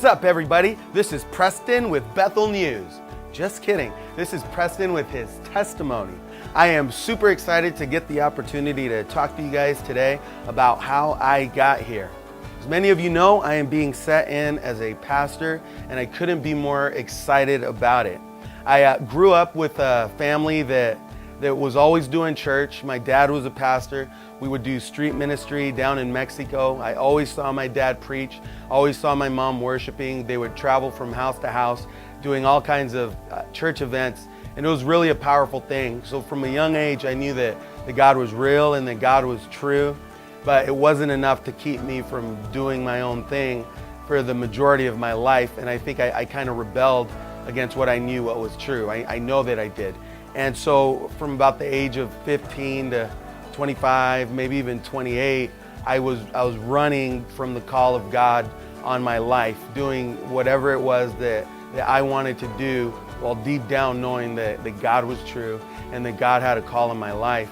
up, everybody? This is Preston with Bethel News. Just kidding. This is Preston with his testimony. I am super excited to get the opportunity to talk to you guys today about how I got here. As many of you know, I am being set in as a pastor, and I couldn't be more excited about it. I grew up with a family that was always doing church. My dad was a pastor. We would do street ministry down in Mexico. I always saw my dad preach, always saw my mom worshiping. They would travel from house to house, doing all kinds of church events, and it was really a powerful thing. So from a young age, I knew that God was real and that God was true, but it wasn't enough to keep me from doing my own thing for the majority of my life, and I think I kind of rebelled against what I knew what was true. I know that I did. And so from about the age of 15 to 25, maybe even 28, I was running from the call of God on my life, doing whatever it was that I wanted to do, while deep down knowing that God was true and that God had a call in my life.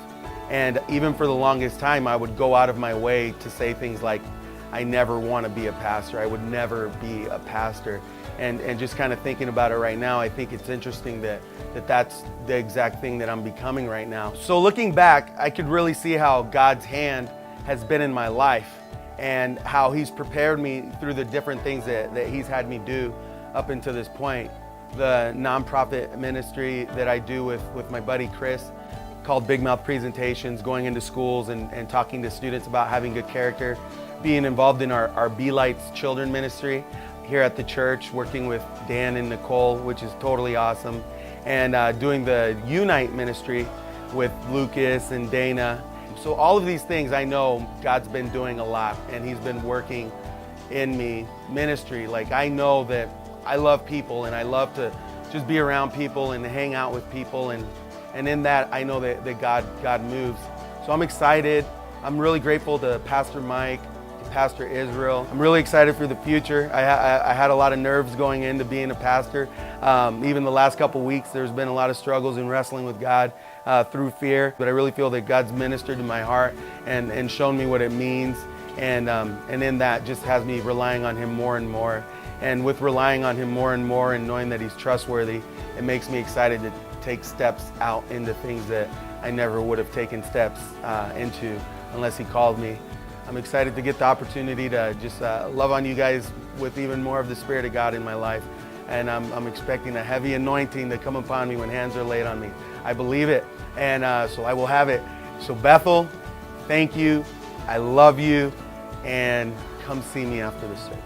And even for the longest time, I would go out of my way to say things like, I never want to be a pastor. I would never be a pastor. And just kind of thinking about it right now, I think it's interesting that's the exact thing that I'm becoming right now. So looking back, I could really see how God's hand has been in my life and how He's prepared me through the different things that He's had me do up until this point. The nonprofit ministry that I do with my buddy Chris, called Big Mouth Presentations, going into schools and talking to students about having good character, being involved in our Be Lights children ministry here at the church, working with Dan and Nicole, which is totally awesome, and doing the Unite ministry with Lucas and Dana. So all of these things, I know God's been doing a lot, and He's been working in me ministry. Like, I know that I love people, and I love to just be around people and hang out with people, and in that, I know that God moves. So I'm excited. I'm really grateful to Pastor Mike, to Pastor Israel. I'm really excited for the future. I had a lot of nerves going into being a pastor. Even the last couple weeks, there's been a lot of struggles in wrestling with God through fear. But I really feel that God's ministered to my heart and shown me what it means. And in that, just has me relying on Him more and more. And with relying on Him more and more and knowing that He's trustworthy, it makes me excited to take steps out into things that I never would have taken steps into unless He called me. I'm excited to get the opportunity to just love on you guys with even more of the Spirit of God in my life. And I'm expecting a heavy anointing to come upon me when hands are laid on me. I believe it, and so I will have it. So Bethel, thank you. I love you, and come see me after the service.